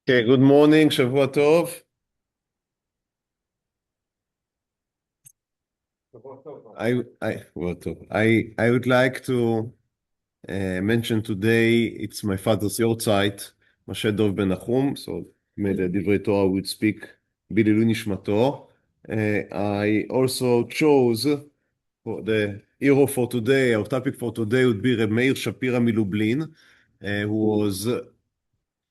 Okay, good morning, Shavua Tov. I would like to mention today it's my father's yahrzeit, Moshe Dov Ben Nachum, so may the Divrei Torah would speak Bililui Nishmato. I also chose for the hero for today, our topic for today would be Rabbi Meir Shapiro Lublin, who was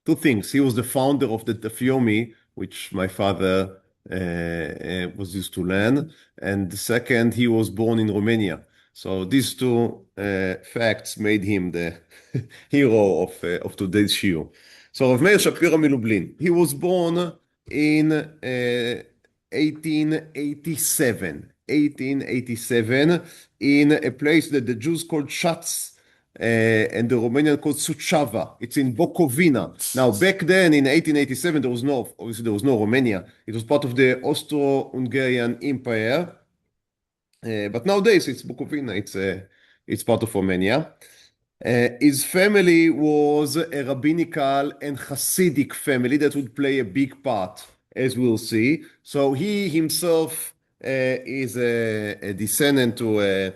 two things. He was the founder of the Tafyomi, which my father was used to learn. And the second, he was born in Romania. So these two facts made him the hero of today's shiur. So Rav Meir Shapiro Lublin, he was born in 1887. 1887 in a place that the Jews called Shatz, and the Romanian called Suceava. It's in Bukovina. Now, back then in 1887, obviously there was no Romania. It was part of the Austro-Hungarian Empire. But nowadays it's Bukovina. It's part of Romania. His family was a rabbinical and Hasidic family that would play a big part, as we'll see. So he himself is a descendant to a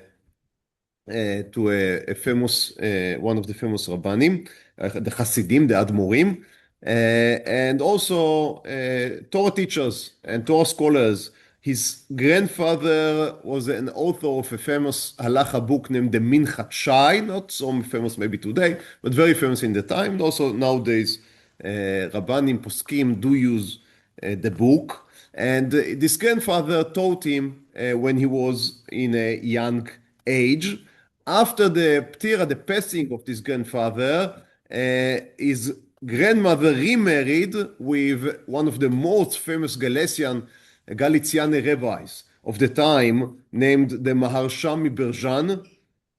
famous, one of the famous Rabbanim, the Hasidim, the Admorim, and also Torah teachers and Torah scholars. His grandfather was an author of a famous halacha book named the Minchat Shai, not so famous maybe today, but very famous in the time. And also nowadays, Rabbanim Poskim do use the book. And this grandfather taught him when he was in a young age. After the ptira, the passing of this grandfather, his grandmother remarried with one of the most famous Galician rabbis of the time, named the Maharsham Berjan.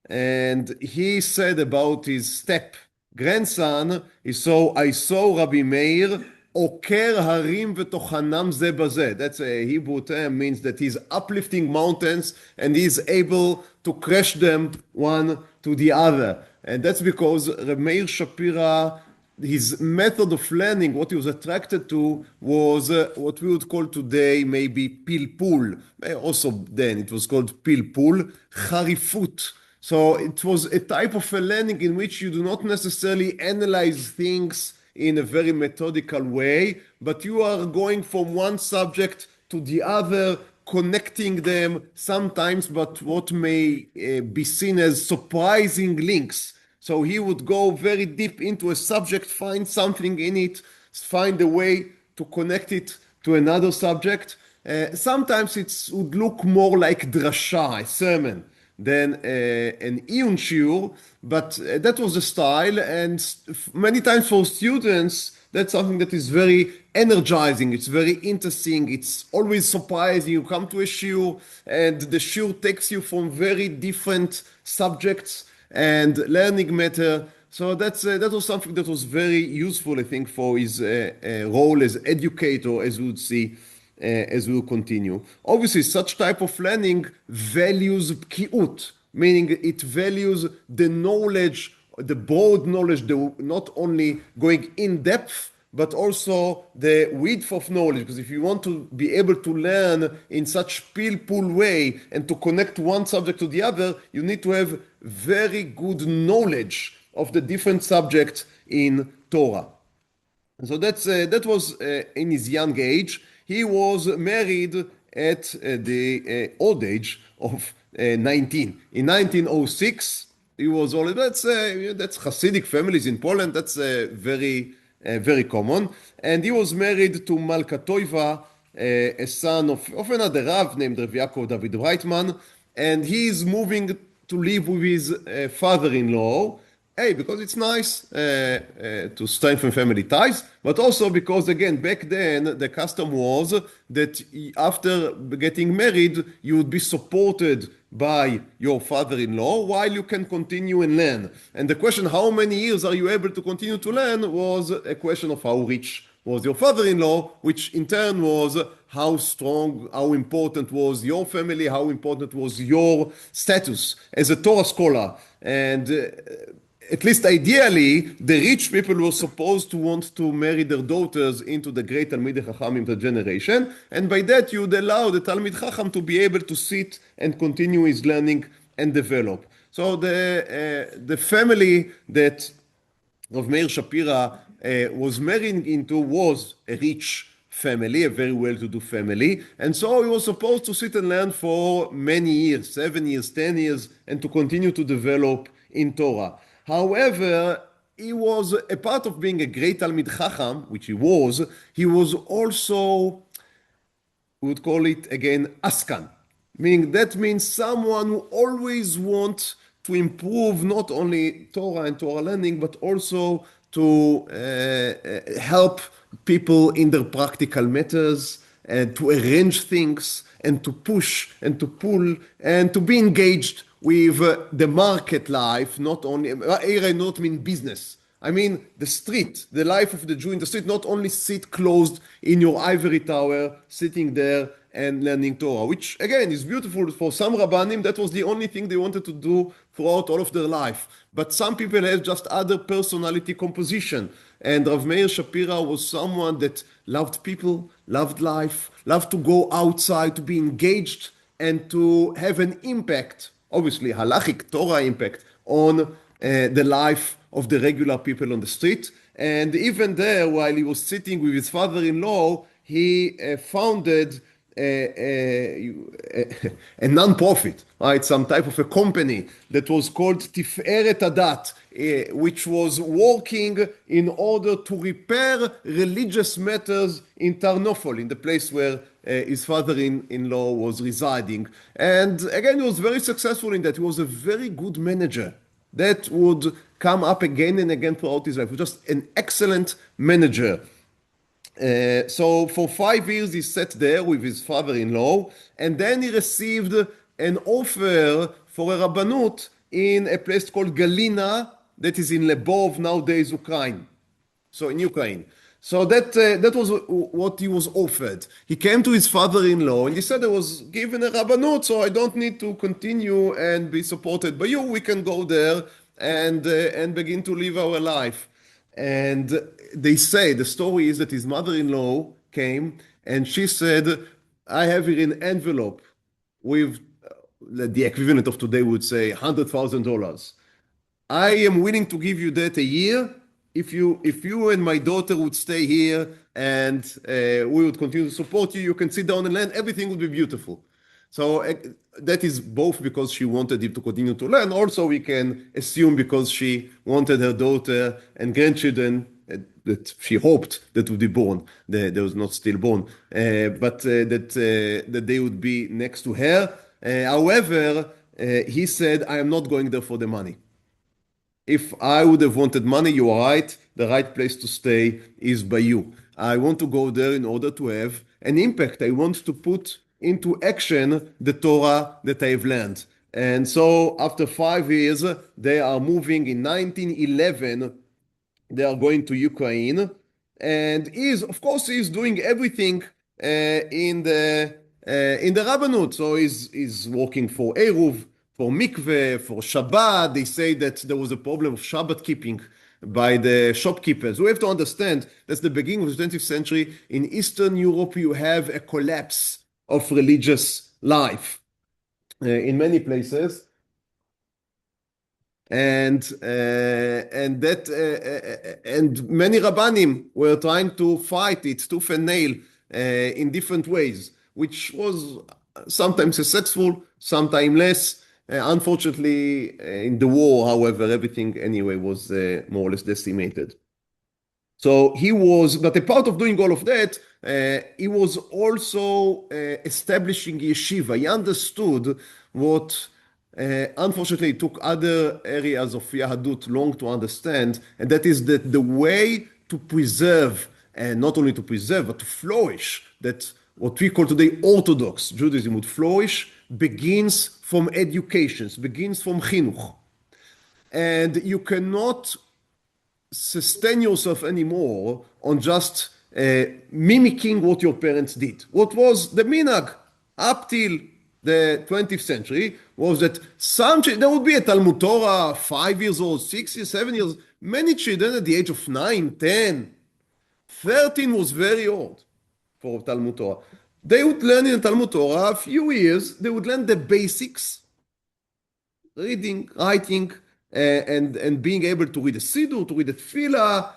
And he said about his step grandson, I saw Rabbi Meir oker harim v'tochanam ze bazeh. That's a Hebrew term, means that he's uplifting mountains and he's able to crash them one to the other. And that's because Rabbi Meir Shapiro, his method of learning, what he was attracted to was what we would call today maybe pilpul. Also then it was called pilpul, charifut. So it was a type of a learning in which you do not necessarily analyze things in a very methodical way, but you are going from one subject to the other, connecting them sometimes, but what may be seen as surprising links. So he would go very deep into a subject, find something in it, find a way to connect it to another subject. Sometimes it would look more like drasha, a sermon, than an iyun shiur, but that was the style, and many times for students, that's something that is very energizing, it's very interesting, it's always surprising. You come to a shiur, and the shiur takes you from very different subjects and learning matter. So that was something that was very useful, I think, for his role as educator, as we would see as we will continue. Obviously, such type of learning values bkiut, meaning it values the knowledge, the broad knowledge, not only going in depth, but also the width of knowledge. Because if you want to be able to learn in such pilpul way and to connect one subject to the other, you need to have very good knowledge of the different subjects in Torah. So that was in his young age. He was married at the old age of 19. In 1906, he was already, that's Hasidic families in Poland, that's very common. And he was married to Malka Toiva, a son of another Rav named Rav Yaakov David Reitman, and he is moving to live with his father-in-law. Because it's nice to strengthen family ties, but also because, again, back then, the custom was that after getting married, you would be supported by your father-in-law while you can continue and learn. And the question, how many years are you able to continue to learn, was a question of how rich was your father-in-law, which in turn was how strong, how important was your family, how important was your status as a Torah scholar. And at least ideally, the rich people were supposed to want to marry their daughters into the great Talmidei Chachamim of the generation, and by that you would allow the Talmid Chacham to be able to sit and continue his learning and develop. So the family that Rav Meir Shapiro was marrying into was a rich family, a very well-to-do family, and so he was supposed to sit and learn for many years, 7 years, 10 years, and to continue to develop in Torah. However, he was a part of being a great Talmid Chacham, which he was also, we would call it again, askan. Meaning that means someone who always wants to improve not only Torah and Torah learning, but also to help people in their practical matters, and to arrange things, and to push, and to pull, and to be engaged with the market life, not only, here I not mean business. I mean the street, the life of the Jew in the street, not only sit closed in your ivory tower, sitting there and learning Torah, which again is beautiful. For some Rabbanim, that was the only thing they wanted to do throughout all of their life. But some people have just other personality composition. And Rav Meir Shapiro was someone that loved people, loved life, loved to go outside, to be engaged, and to have an impact, obviously halachic Torah impact, on the life of the regular people on the street. And even there, while he was sitting with his father-in-law, he founded a non-profit, right? Some type of a company that was called Tiferet Adat, which was working in order to repair religious matters in Tarnopol, in the place where his father-in-law was residing. And again, he was very successful in that. He was a very good manager. That would come up again and again throughout his life. He was just an excellent manager. So for 5 years he sat there with his father-in-law, and then he received an offer for a rabbanut in a place called Galina, that is in Lebov, nowadays Ukraine. So in Ukraine. So that was what he was offered. He came to his father-in-law and he said, I was given a rabbanut, so I don't need to continue and be supported by you. We can go there and begin to live our life. And they say, the story is that his mother-in-law came and she said, I have here an envelope with the equivalent of today would say $100,000. I am willing to give you that a year if you and my daughter would stay here and we would continue to support you. You can sit down and learn. Everything would be beautiful. So that is both because she wanted him to continue to learn. Also, we can assume because she wanted her daughter and grandchildren that she hoped that would be born. They was not still born, but that they would be next to her. However, he said, I am not going there for the money. If I would have wanted money, you are right. The right place to stay is by you. I want to go there in order to have an impact. I want to put into action the Torah that I've learned. And so after 5 years, they are moving in 1911. They are going to Ukraine. And of course, he's doing everything in the Rabbanut. So he's working for Eruv, for mikveh, for Shabbat. They say that there was a problem of Shabbat keeping by the shopkeepers. We have to understand that's the beginning of the 20th century. In Eastern Europe, you have a collapse of religious life in many places. And many Rabbanim were trying to fight it tooth and nail in different ways, which was sometimes successful, sometimes less. Unfortunately, in the war, however, everything anyway was more or less decimated. So but a part of doing all of that, he was also establishing yeshiva. He understood what, unfortunately, it took other areas of Yahadut long to understand, and that is that the way to preserve, and not only to preserve, but to flourish, that what we call today Orthodox Judaism would flourish, begins from education, begins from chinuch. And you cannot sustain yourself anymore on just mimicking what your parents did. What was the minhag up till the 20th century was that there would be a Talmud Torah, 5 years old, 6 years, 7 years. Many children at the age of 9, 10, 13 was very old for Talmud Torah. They would learn in Talmud Torah a few years, they would learn the basics, reading, writing, and being able to read a Siddur, to read a Tefillah.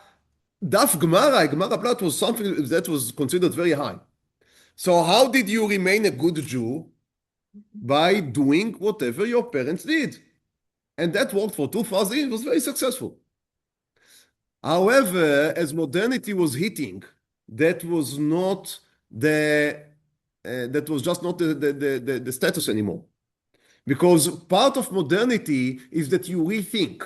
Daf Gemara Plat was something that was considered very high. So how did you remain a good Jew? By doing whatever your parents did. And that worked for 2,000 years, it was very successful. However, as modernity was hitting, that was not that was just not the status anymore. Because part of modernity is that you rethink.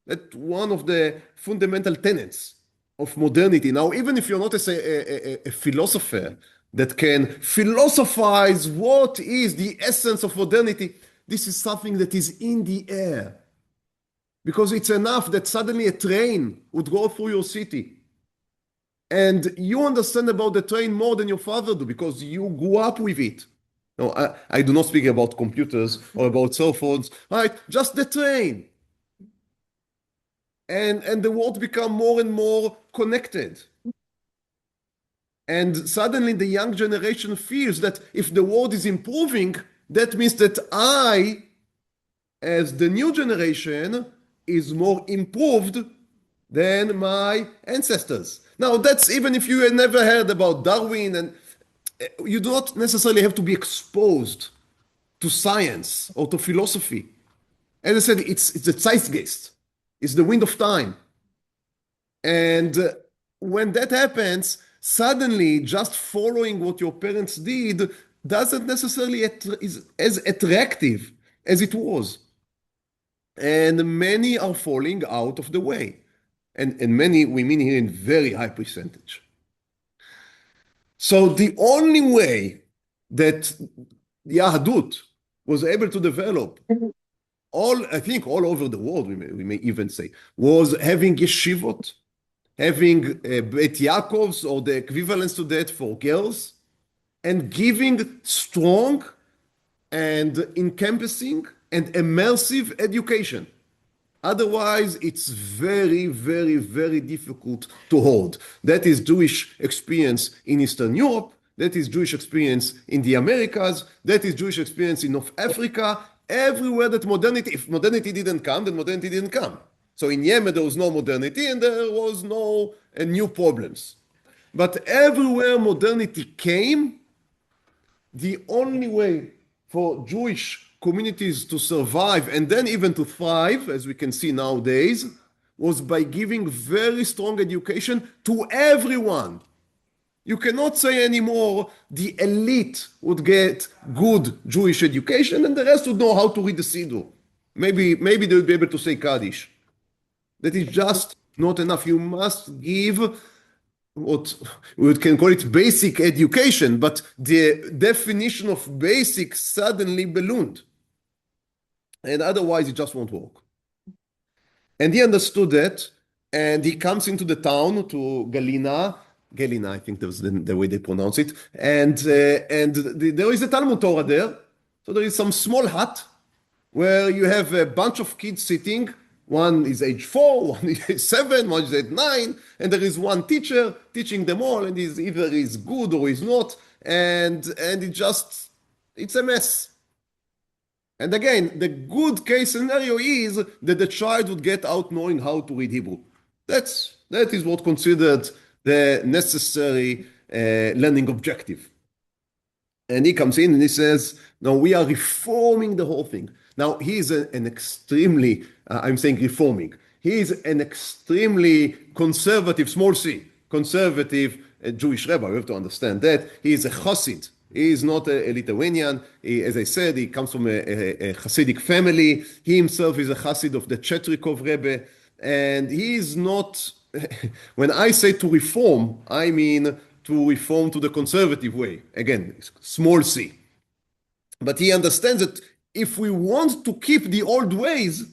That's one of the fundamental tenets of modernity. Now, even if you're not a philosopher that can philosophize what is the essence of modernity, this is something that is in the air. Because it's enough that suddenly a train would go through your city. And you understand about the train more than your father do because you grew up with it. No, I do not speak about computers or about cell phones, right? Just the train. And the world become more and more connected. And suddenly the young generation feels that if the world is improving, that means that I, as the new generation, is more improved than my ancestors. Now, that's even if you had never heard about Darwin, and you do not necessarily have to be exposed to science or to philosophy. As I said, it's the zeitgeist. It's the wind of time. And when that happens, suddenly just following what your parents did doesn't necessarily is as attractive as it was. And many are falling out of the way. And many, we mean here in very high percentage. So the only way that Yahadut was able to develop, I think all over the world, we may even say, was having yeshivot, having Beit Yaakovs, or the equivalence to that for girls, and giving strong and encompassing and immersive education. Otherwise, it's very, very, very difficult to hold. That is Jewish experience in Eastern Europe. That is Jewish experience in the Americas. That is Jewish experience in North Africa. Everywhere that if modernity didn't come, then modernity didn't come. So in Yemen, there was no modernity and there was no new problems. But everywhere modernity came, the only way for Jewish communities to survive and then even to thrive, as we can see nowadays, was by giving very strong education to everyone. You cannot say anymore the elite would get good Jewish education and the rest would know how to read the Siddur. Maybe they would be able to say Kaddish. That is just not enough. You must give what we can call it basic education, but the definition of basic suddenly ballooned. And otherwise it just won't work. And he understood that, and he comes into the town to Galina, I think that was the way they pronounce it, and there is a Talmud Torah there, so there is some small hut where you have a bunch of kids sitting. One is age 4, one is age 7, one is age 9, and there is one teacher teaching them all, and either he's good or he's not, and it's a mess. And again, the good case scenario is that the child would get out knowing how to read Hebrew. That is what considered the necessary learning objective. And he comes in and he says, no, we are reforming the whole thing. Now, he is an extremely, I'm saying reforming, he is an extremely conservative, small c, conservative Jewish rabbi. We have to understand that. He is a Chassid. He is not a Lithuanian. As I said, he comes from a Hasidic family. He himself is a Hasid of the Chetrikov Rebbe. And he is not, when I say to reform, I mean to reform to the conservative way. Again, small c. But he understands that if we want to keep the old ways,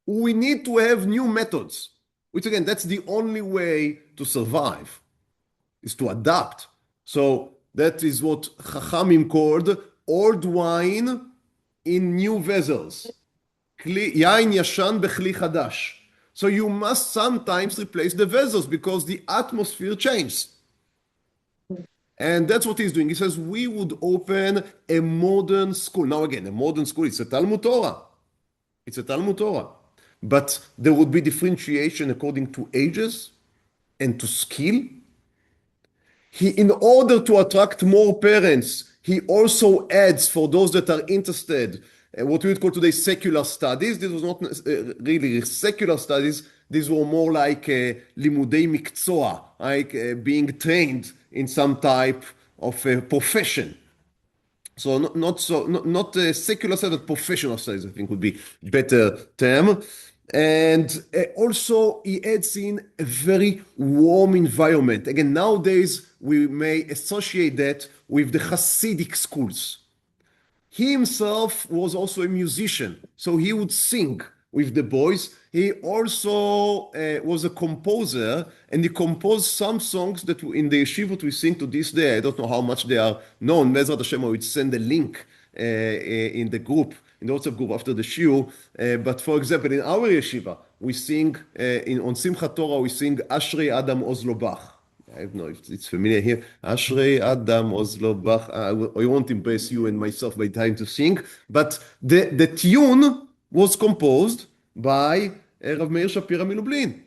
we need to have new methods. Which again, that's the only way to survive, is to adapt. So that is what Chachamim called old wine in new vessels. Yain yashan bechli chadash. So you must sometimes replace the vessels because the atmosphere changes. And that's what he's doing. He says, we would open a modern school. Now, again, a modern school, it's a Talmud Torah. It's a Talmud Torah. But there would be differentiation according to ages and to skill. In order to attract more parents, he also adds for those that are interested, what we would call today secular studies. This was not really secular studies. These were more like limudei mikzoa, like being trained in some type of profession. So not secular studies, but professional studies, I think would be better term. And also he adds in a very warm environment. Again, nowadays we may associate that with the Hasidic schools. He himself was also a musician, so he would sing with the boys. He also was a composer, and he composed some songs that in the yeshivot we sing to this day. I don't know how much they are known. Bezrat Hashem, I would send a link in the group, in the WhatsApp group after the shiur. But for example, in our yeshiva, we sing, on Simchat Torah, we sing Ashrei Adam Ozlobach. I don't know if it's familiar here. Ashrei Adam Ozlobach. I won't impress you and myself by time to sing, but the tune was composed by Rabbi Meir Shapiro Lublin.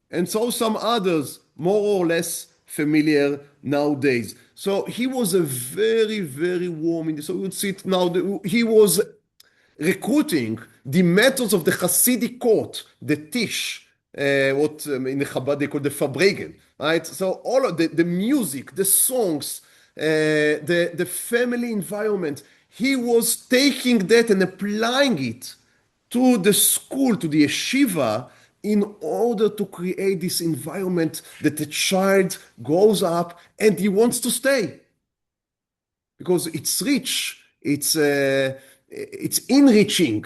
And so some others, more or less familiar nowadays. So he was a very, very warm. So we would sit now. He was recruiting the methods of the Hasidic court, the Tish, what in the Chabad they call the Fabregen, right? So all of the music, the songs, the family environment, he was taking that and applying it to the school, to the yeshiva, in order to create this environment that the child grows up and he wants to stay. Because it's rich, it's enriching,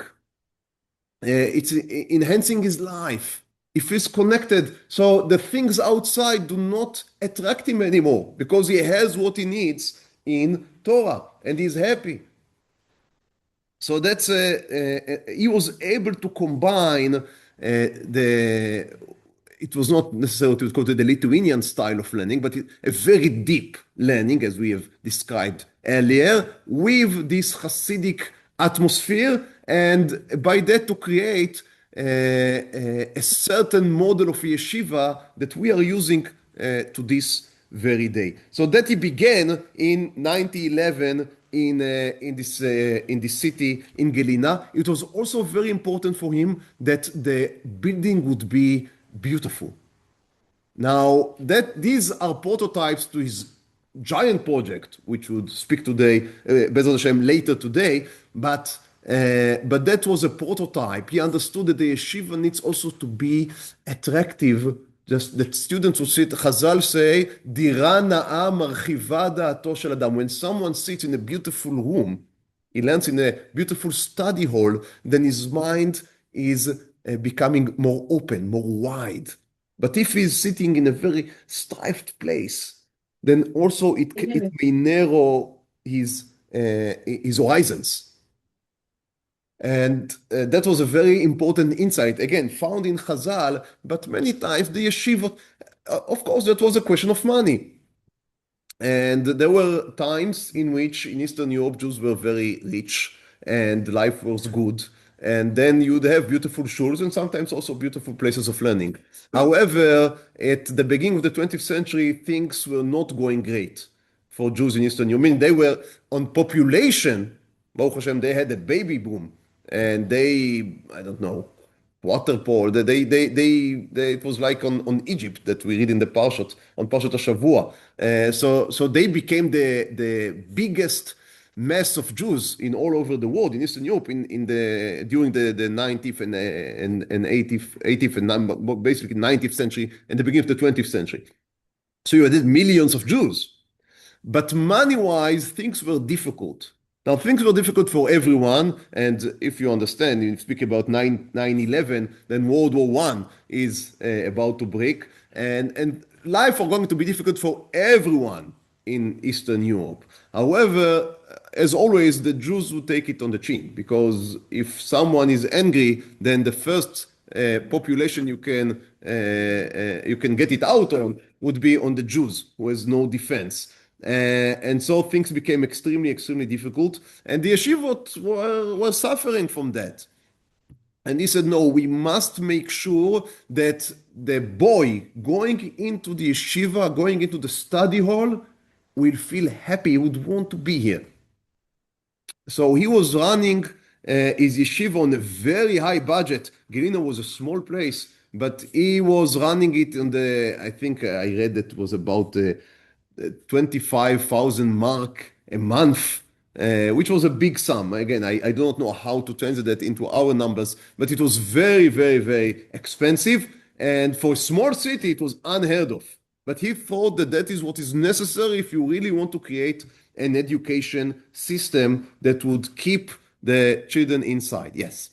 it's enhancing his life. He feels connected. So the things outside do not attract him anymore because he has what he needs in Torah and he's happy. So that's he was able to combine it was not necessarily to call it the Lithuanian style of learning, but a very deep learning, as we have described earlier, with this Hasidic atmosphere, and by that to create a certain model of yeshiva that we are using to this very day. So that he began in 1911 in this city in Gelina. It was also very important for him that the building would be beautiful. Now that these are prototypes to his giant project, which would speak today, Bezrat Hashem, later today, but that was a prototype. He understood that the yeshiva needs also to be attractive. Just that students will sit, Chazal say, Dira na'a marchiva da'ato shel adam. When someone sits in a beautiful room, he lands in a beautiful study hall, then his mind is becoming more open, more wide. But if he's sitting in a very strived place, then also it may narrow his horizons. And that was a very important insight, again, found in Chazal, but many times the yeshiva, of course, that was a question of money. And there were times in which in Eastern Europe, Jews were very rich and life was good. And then you'd have beautiful shuls and sometimes also beautiful places of learning. However, at the beginning of the 20th century, things were not going great for Jews in Eastern Europe. I mean, they were on population, Baruch Hashem, they had a baby boom. And they, I don't know, water polo. It was like on Egypt that we read in the Parshat, on Parshat HaShavua. So they became the biggest mass of Jews in all over the world, in Eastern Europe, during the 90th and 80th and basically 90th century and the beginning of the 20th century. So you had millions of Jews. But money-wise, things were difficult. Now, things were difficult for everyone, and if you understand, you speak about 9/11, then World War I is about to break, and life are going to be difficult for everyone. in Eastern Europe. However, as always, the Jews would take it on the chin because if someone is angry, then the first population you can get it out on would be on the Jews, who has no defense. And so things became extremely difficult, and the yeshivot were suffering from that. And he said, no, we must make sure that the boy going into the yeshiva, going into the study hall, will feel happy, he would want to be here. So he was running his yeshiva on a very high budget. Galina was a small place, but he was running it on the, I think I read that it was about 25,000 mark a month, which was a big sum. Again, I do not know how to translate that into our numbers, but it was very expensive. And for a small city, it was unheard of. But he thought that that is what is necessary if you really want to create an education system that would keep the children inside. Yes.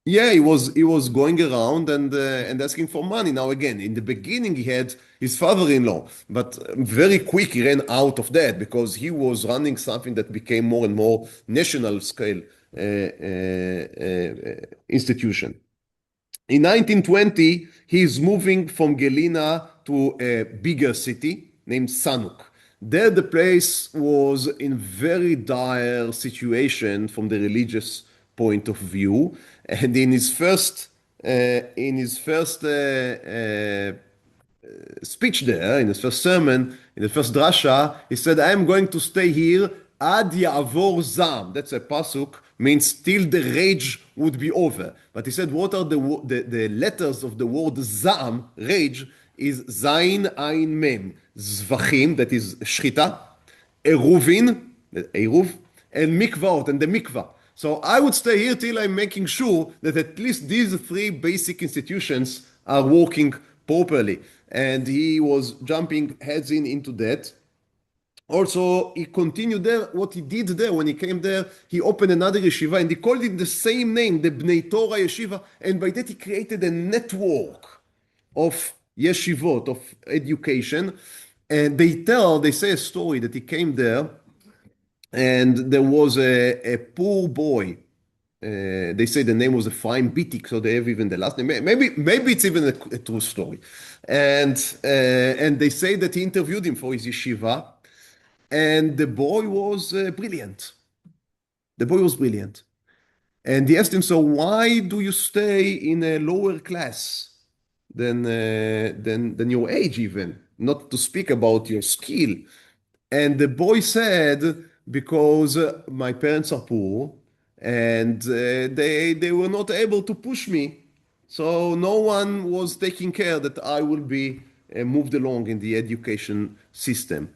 Yeah, he was going around and asking for money. Now again, in the beginning he had his father-in-law, but very quick he ran out of that because he was running something that became more and more national scale institution. In 1920, he is moving from Gelina to a bigger city named Sanuk. There, the place was in very dire situation from the religious point of view, and in his first speech there, in his first sermon, in the first drasha, he said, I am going to stay here ad ya'avor zam. That's a pasuk, means till the rage would be over. But he said, what are the letters of the word zam, rage, is zayin, ayin, mem. Zvachim, that is shchita, eruvin, eruv, and mikvaot, and the mikvah. So I would stay here till I'm making sure that at least these three basic institutions are working properly. And he was jumping heads into that. Also, he continued there. What he did there when he came there, he opened another yeshiva and he called it the same name, the Bnei Torah Yeshiva. And by that, he created a network of yeshivot, of education. And they say a story that he came there and there was a poor boy. They say the name was Ephraim Bitik, so they have even the last name. Maybe it's even a true story. And they say that he interviewed him for his yeshiva, and the boy was brilliant. The boy was brilliant. And he asked him, so why do you stay in a lower class than your age even? Not to speak about your skill. And the boy said, because my parents are poor and they were not able to push me. So no one was taking care that I will be moved along in the education system.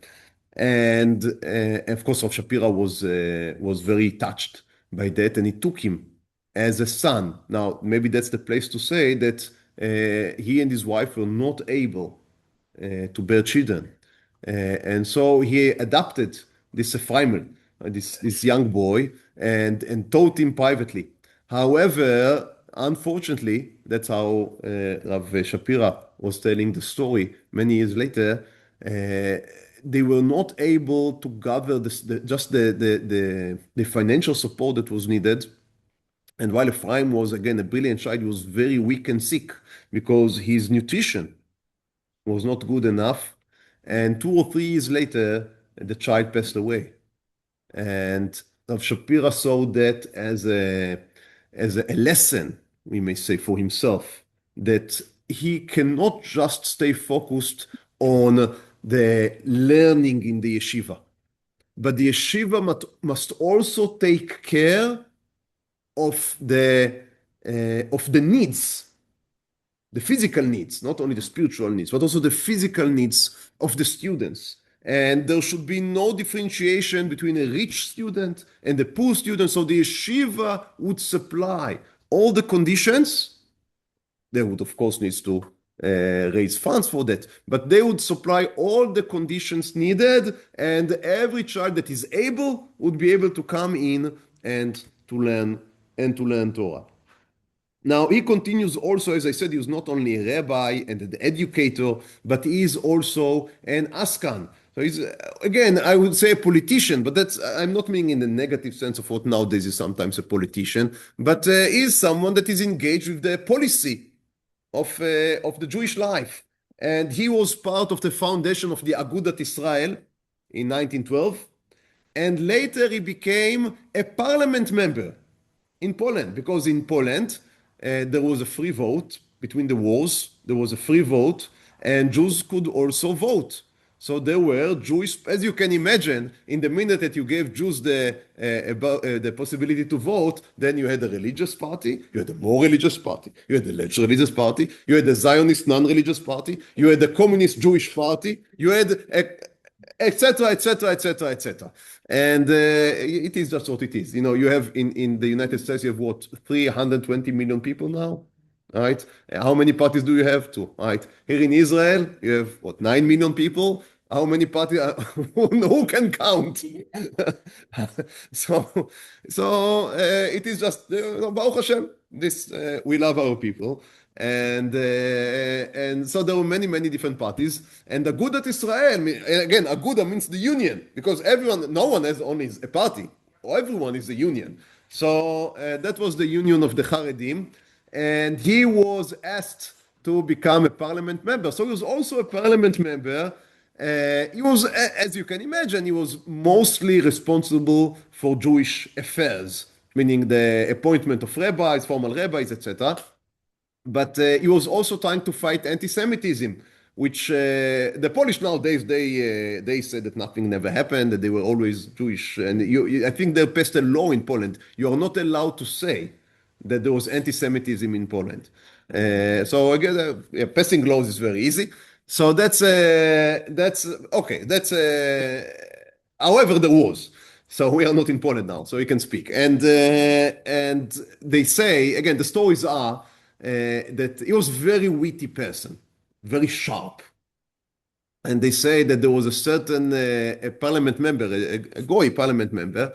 And of course, Rav Shapira was very touched by that, and he took him as a son. Now, maybe that's the place to say that he and his wife were not able to bear children. And so he adopted this Ephraim, this young boy, and taught him privately. However, unfortunately, that's how Rav Shapira was telling the story many years later. They were not able to gather the financial support that was needed. And while Ephraim was, again, a brilliant child, he was very weak and sick because his nutrition was not good enough. And 2 or 3 years later, the child passed away. And Rav Shapira saw that as a lesson, we may say, for himself, that he cannot just stay focused on the learning in the yeshiva, but the yeshiva must also take care of the needs, the physical needs, not only the spiritual needs, but also the physical needs of the students. And there should be no differentiation between a rich student and a poor student. So the yeshiva would supply all the conditions. They would, of course, need to raise funds for that, but they would supply all the conditions needed, and every child that is able would be able to come in and to learn Torah. Now, he continues also, as I said, he was not only a rabbi and an educator, but he is also an askan. So he's, again, I would say a politician, but that's, I'm not meaning in the negative sense of what nowadays is sometimes a politician, but is someone that is engaged with the policy of the Jewish life. And he was part of the foundation of the Agudat Israel in 1912. And later he became a parliament member in Poland, because in Poland there was a free vote between the wars. There was a free vote, and Jews could also vote. So there were Jewish, as you can imagine, in the minute that you gave Jews the possibility to vote, then you had a religious party, you had a more religious party, you had a less religious party, you had a Zionist non-religious party, you had a communist Jewish party, you had etc., etc., etc., etc. And it is just what it is. You know, you have in the United States, you have what, 320 million people now, right? How many parties do you have? Two, right? Here in Israel, you have what, 9 million people? How many parties? Who can count? so, it is just Baruch Hashem. This we love our people, and so there were many different parties. And Agudat Israel, again, Aguda means the union, because everyone, no one has only a party, everyone is a union. So that was the union of the Haredim, and he was asked to become a parliament member. So he was also a parliament member. He was, as you can imagine, he was mostly responsible for Jewish affairs, meaning the appointment of rabbis, formal rabbis, etc. But he was also trying to fight anti-Semitism, which the Polish nowadays, they said that nothing never happened, that they were always Jewish. And I think they passed a law in Poland. You are not allowed to say that there was anti-Semitism in Poland. So again, passing laws is very easy. So that's okay. However, there was. So we are not in Poland now, so we can speak. And they say again, the stories are that he was a very witty person, very sharp. And they say that there was a certain a parliament member, a Goy parliament member,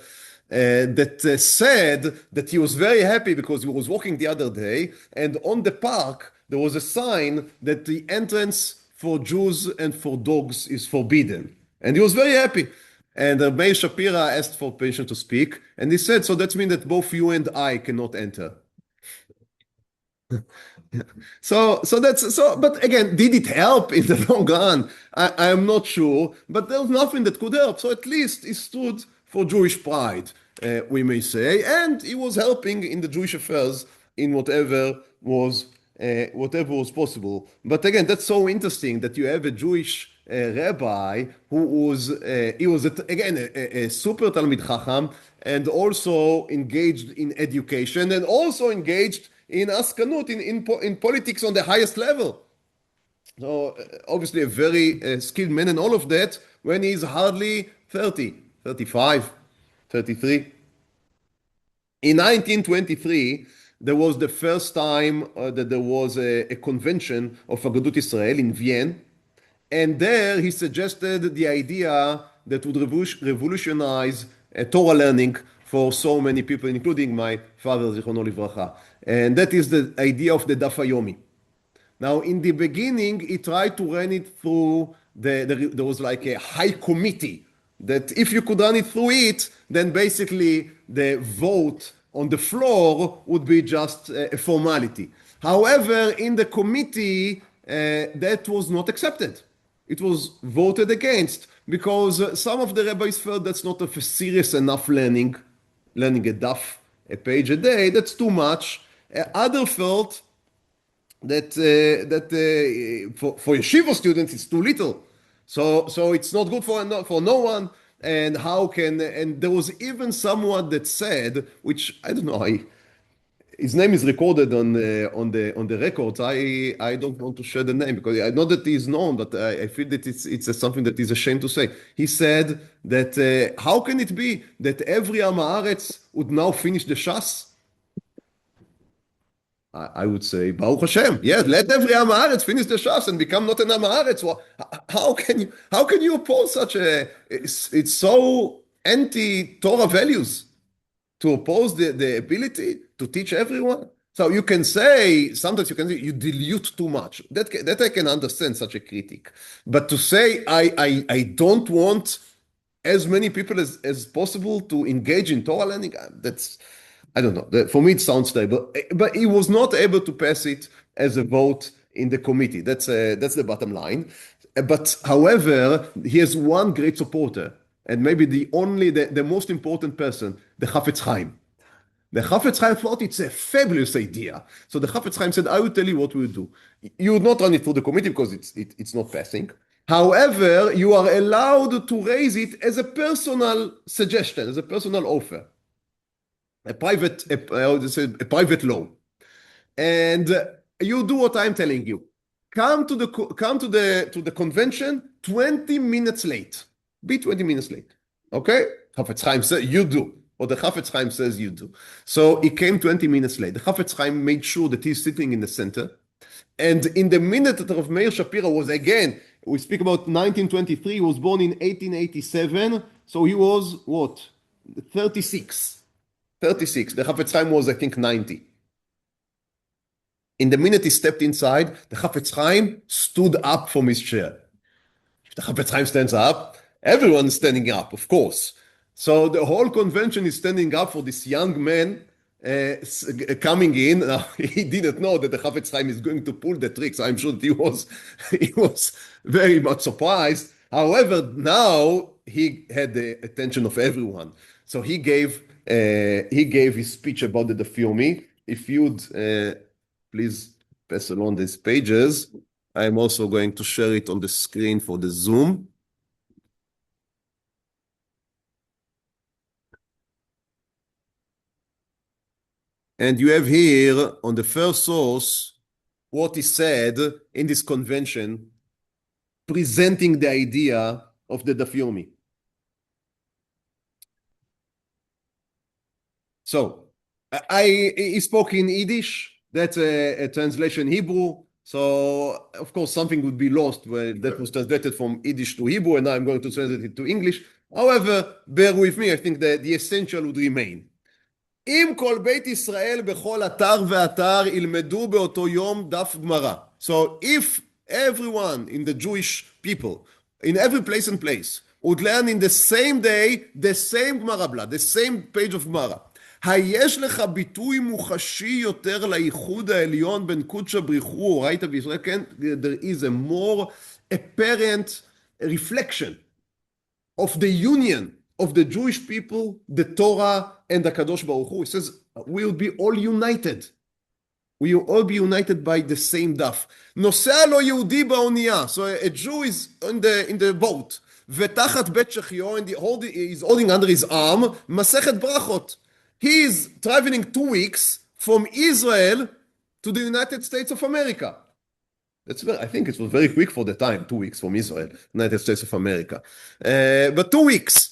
that said that he was very happy because he was walking the other day, and on the park there was a sign that the entrance for Jews and for dogs is forbidden. And he was very happy. And Rabbi Meir Shapiro asked for permission to speak, and he said, so that means that both you and I cannot enter. But again, did it help in the long run? I am not sure, but there was nothing that could help. So at least he stood for Jewish pride, we may say, and he was helping in the Jewish affairs in whatever was possible. But again, that's so interesting that you have a Jewish rabbi who was again a super Talmid Chacham, and also engaged in education, and also engaged in askanut, in politics on the highest level. So obviously a very skilled man and all of that when he's hardly 30, 35, 33. In 1923, there was the first time that there was a convention of Agadut Israel in Vienna, and there he suggested the idea that would revolutionize Torah learning for so many people, including my father, Zichrono Livracha. And that is the idea of the Daf Yomi. Now, in the beginning, he tried to run it through, there was like a high committee, that if you could run it through it, then basically the vote on the floor would be just a formality. However, in the committee, that was not accepted. It was voted against because some of the rabbis felt that's not a serious enough learning a daf, a page a day, that's too much. Others felt that for yeshiva students it's too little, so it's not good for no one. And there was even someone that said, which I don't know, his name is recorded on the records. I don't want to share the name because I know that he is known, but I feel that it's something that is a shame to say. He said that how can it be that every Am Haaretz would now finish the Shas? I would say Baruch Hashem. Yes, let every Am Haaretz finish the Shas and become not an Am Haaretz. Well, how can you oppose such a? It's so anti-Torah values to oppose the ability to teach everyone. So you can say, sometimes you can say you dilute too much. That I can understand such a critic. But to say I don't want as many people as possible to engage in Torah learning, that's, I don't know. For me, it sounds stable. But he was not able to pass it as a vote in the committee. That's the bottom line. But however, he has one great supporter, and maybe the most important person, the Chafetz Chaim. The Chafetz Chaim thought it's a fabulous idea. So the Chafetz Chaim said, I will tell you what we will do. You would not run it through the committee because it's not passing. However, you are allowed to raise it as a personal suggestion, as a personal offer, a private law. And you do what I'm telling you. Come to the convention 20 minutes late. Be 20 minutes late. Okay? Chafetz Chaim says you do. Or the Chafetz Chaim says you do. So he came 20 minutes late. The Chafetz Chaim made sure that he's sitting in the center. And in the minute that Rabbi Meir Shapiro was, again, we speak about 1923, he was born in 1887, so he was, what, 36. 36. The Chafetz Chaim was, I think, 90. In the minute he stepped inside, the Chafetz Chaim stood up from his chair. If the Chafetz Chaim stands up, everyone's standing up, of course. So the whole convention is standing up for this young man coming in. Now, he didn't know that the Chafetz Chaim is going to pull the trick, so I'm sure that he was very much surprised. However, now he had the attention of everyone. So he gave his speech about the Dafyomi. If you'd please pass along these pages, I'm also going to share it on the screen for the Zoom. And you have here on the first source what is said in this convention presenting the idea of the Dafyomi. So he spoke in Yiddish. That's a translation Hebrew. So of course something would be lost when that was translated from Yiddish to Hebrew, and now I'm going to translate it to English. However, bear with me. I think that the essential would remain. אם כל בית ישראל בכל אתר ואתר ילמדו באותו יום דף גמרא. So if everyone in the Jewish people, in every place and place, would learn in the same day, the same גמרא blood, the same page of גמרא, היש לך ביטוי מוחשי יותר לייחוד העליון בין קודשא בריחו אורייתא וישראל? כן, there is a more apparent reflection of the union of the Jewish people, the Torah, and the Kadosh Baruch Hu. It says, we will be all united. We will all be united by the same daf. נוסע לו יהודי באונייה. So a Jew is in the boat. ותחת בית שחיו, and he's holding under his arm, מסכת ברכות. He is traveling 2 weeks from Israel to the United States of America. I think it was very quick for the time, 2 weeks from Israel, United States of America. But 2 weeks.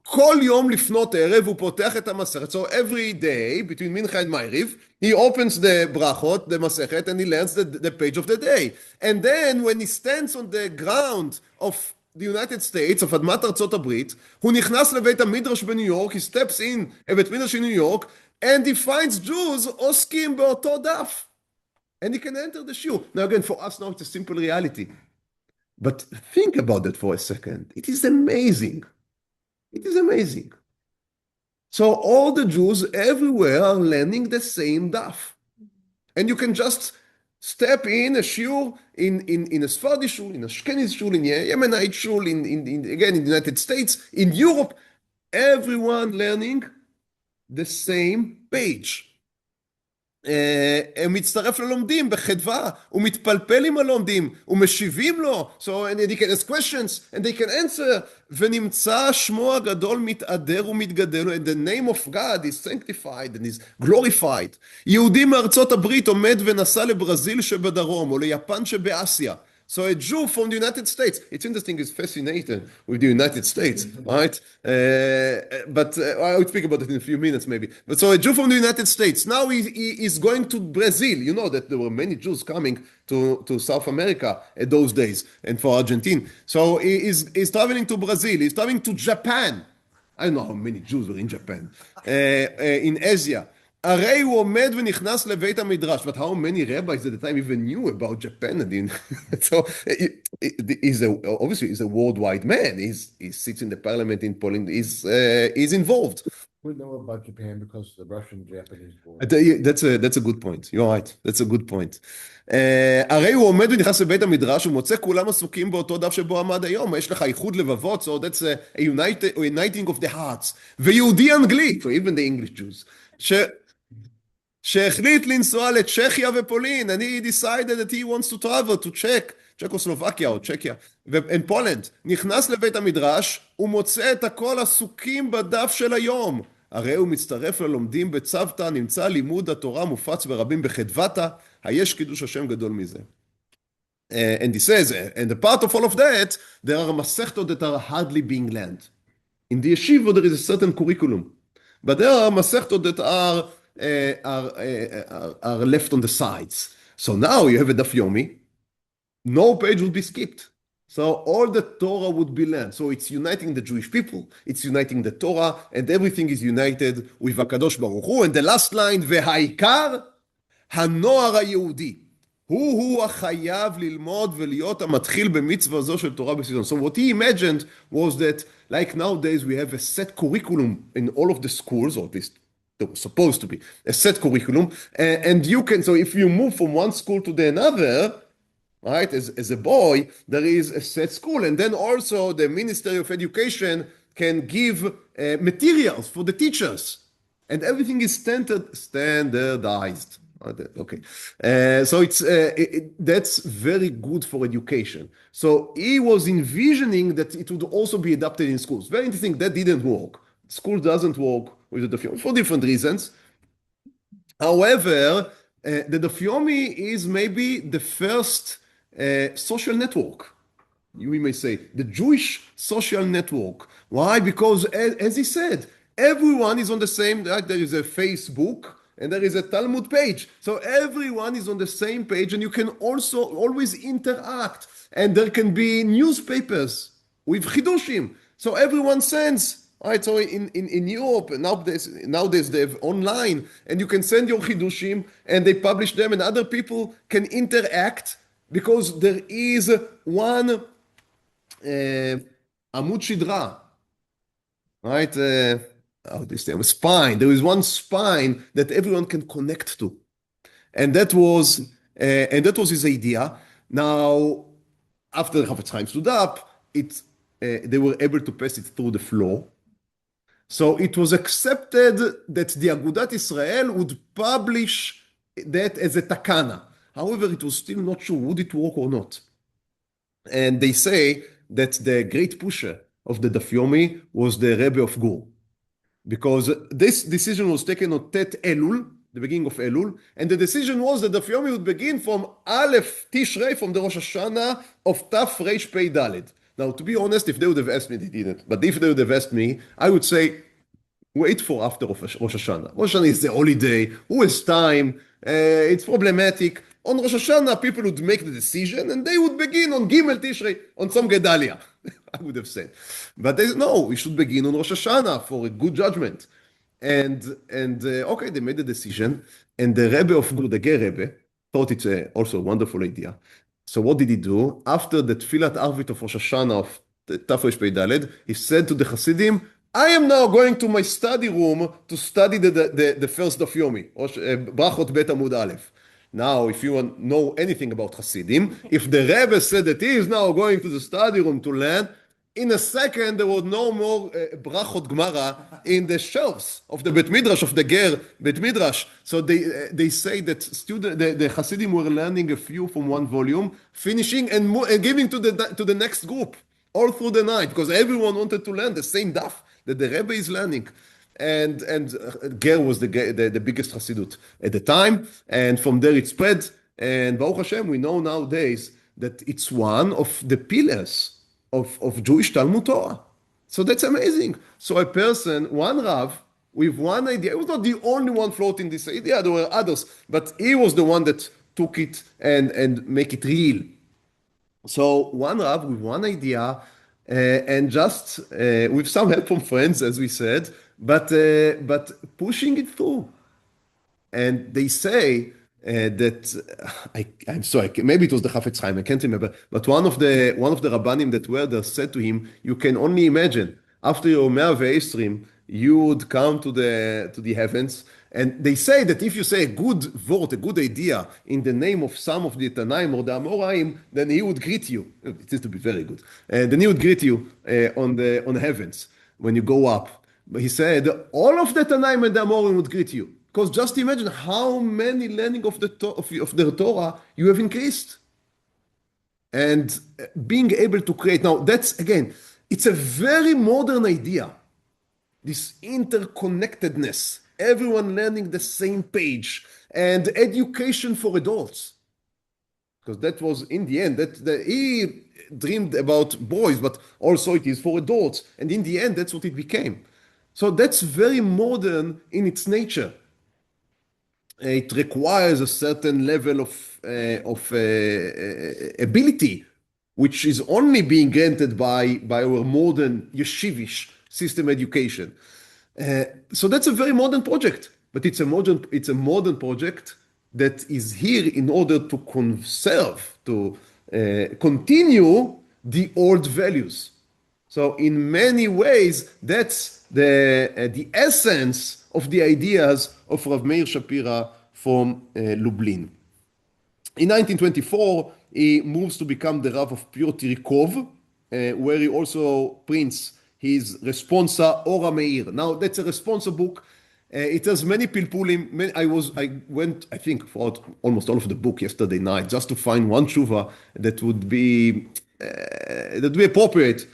כל יום לפנות ערב הוא פותח את המסכת. So every day, between מנחה and מעריב, he opens the brachot, the מסכת, and he learns the page of the day. And then when he stands on the ground of the United States, of אדמת ארצות הברית, הוא נכנס לבית המדרש בניו יורק, he steps in a בית מדרש in New York, and he finds Jews עוסקים באותו דף. And he can enter the shiur. Now again, for us now it's a simple reality. But think about that for a second. It is amazing. It is amazing. So all the Jews everywhere are learning the same daf. And you can just step in a shiur in a Sephardi shul, in a Ashkenazi shul, in a Yemenite shul, again in the United States, in Europe, everyone learning the same page. הם מצטרף ללומדים בחדווה, הוא מתפלפל עם הלומדים, הוא משיבים לו, so and they can ask questions, and they can answer, ונמצא שמו הגדול מתהדר ומתגדל, and the name of God is sanctified and is glorified. יהודי מארצות הברית עומד ונסע לברזיל שבדרום, או ליפן שבאסיה. So a Jew from the United States, it's interesting, it's fascinating with the United States, right? But I'll speak about it in a few minutes maybe. But so a Jew from the United States, now he is going to Brazil. You know that there were many Jews coming to South America at those days and for Argentina. So he's traveling to Brazil, he's traveling to Japan. I don't know how many Jews were in Japan, in Asia. הרי הוא עומד ונכנס לבית המדרש. But how many rabbis at the time even knew about Japan? I mean, so obviously he's a worldwide man. He sits in the parliament in Poland. He's involved. We know about Japan because the Russian Japanese war. That's a good point. You're right. That's a good point. הרי הוא עומד ונכנס לבית המדרש ומוצא כולם עסוקים באותו דף שבו עמד היום. יש לך איחוד לבבות, so that's a uniting of the hearts. ויהודי אנגלי, so even the English Jews, שהחליט לנסוע לצ'כיה ופולין, and he decided that he wants to travel to צ'כוסלובקיה או צ'כיה, and Poland, נכנס לבית המדרש, הוא מוצא את הכל עסוקים בדף של היום. הרי הוא מצטרף ללומדים בצוותא, נמצא לימוד התורה מופץ ברבים בחדוותה, היש קידוש השם גדול מזה. And he says, and the part of all of that, there are masechtot that are hardly being learned. In the yeshiva there is a certain curriculum, but there are masechtot that are left on the sides. So now you have a daf yomi, no page would be skipped. So all the Torah would be learned. So it's uniting the Jewish people, it's uniting the Torah, and everything is united with HaKadosh Baruch Hu. And the last line, והעיקר, הנוער היהודי. הוא החייב ללמוד ולהיות המתחיל במצווה זו של תורה בסדום. So what he imagined was that, like nowadays, we have a set curriculum in all of the schools, or at least there was supposed to be a set curriculum, and you can, so if you move from one school to the another, right, as a boy, there is a set school, and then also the Ministry of Education can give materials for the teachers, and everything is standardized. Okay, so that's very good for education. So he was envisioning that it would also be adapted in schools. Very interesting. That didn't work. School doesn't work with the daf yomi for different reasons. However, the daf yomi is maybe the first social network, we may say, the Jewish social network. Why? Because as he said, everyone is on the same, like there is a Facebook and there is a Talmud page. So everyone is on the same page, and you can also always interact. And there can be newspapers with chidushim. So everyone sends. Right, so in Europe, nowadays they have online, and you can send your chidushim, and they publish them, and other people can interact, because there is one amud shidra, right? How do you say? A spine. There is one spine that everyone can connect to, and that was his idea. Now, after the Chafetz Chaim stood up, they were able to pass it through the floor. So it was accepted that the Agudat Israel would publish that as a takana. However, it was still not sure, would it work or not? And they say that the great pusher of the daf yomi was the Rebbe of Gur, because this decision was taken on Tet Elul, the beginning of Elul, and the decision was that daf yomi would begin from Aleph Tishrei, from the Rosh Hashanah of Taf Reish Pei Daled. Now, to be honest, if they would have asked me, they didn't. But if they would have asked me, I would say, wait for after Rosh Hashanah. Rosh Hashanah is the holiday. Who has time? It's problematic. On Rosh Hashanah, people would make the decision, and they would begin on Gimel Tishrei, on Tzom Gedalia, I would have said. But they said, no, we should begin on Rosh Hashanah for a good judgment. And okay, they made the decision, and the Rebbe of Gur, the Ger Rebbe, thought it's also a wonderful idea. So what did he do? After the Tfilat Arvit of Rosh Hashanah of Taf Reish Pei Daled, he said to the Hasidim, I am now going to my study room to study the first daf yomi, Brachot Bet Amud Aleph. Now, if you know anything about Hasidim, if the Rebbe said that he is now going to the study room to learn, in a second there was no more Brachot Gemara in the shelves of the Beit Midrash, of the Ger Beit Midrash. So they say that the Hasidim were learning a few from one volume, finishing and giving to the next group all through the night, because everyone wanted to learn the same daf that the Rebbe is learning. And Ger was the biggest Hasidut at the time, and from there it spread. And Baruch Hashem, we know nowadays that it's one of the pillars of Jewish Talmud Torah. So that's amazing. So a person, one Rav, with one idea, he was not the only one floating this idea, there were others, but he was the one that took it and make it real. So one Rav with one idea, and just with some help from friends, as we said, but pushing it through. And they say I'm sorry, maybe it was the Chafetz Chaim, I can't remember, but one of the Rabbanim that were there said to him, you can only imagine, after your 120, you would come to the heavens, and they say that if you say a good word, a good idea, in the name of some of the Tanaim or the Amoraim, then he would greet you. It seems to be very good. Then he would greet you on the heavens when you go up. But he said, all of the Tanaim and the Amorim would greet you. Because just imagine how many learning of their Torah you have increased. And being able to create. Now, that's, again, it's a very modern idea. This interconnectedness. Everyone learning the same page. And education for adults. Because that was, in the end, he dreamed about boys, but also it is for adults. And in the end, that's what it became. So that's very modern in its nature. It requires a certain level of ability, which is only being granted by our modern yeshivish system education. So that's a very modern project, but it's a modern project that is here in order to conserve, to continue the old values. So in many ways, that's the essence of the ideas of Rabbi Meir Shapiro from Lublin. In 1924, he moves to become the Rav of Pure Tirikov, where he also prints his Responsa Ora Meir. Now, that's a responsa book. It has many pilpulim. I went, I think, for almost all of the book yesterday night just to find one tshuva that would be appropriate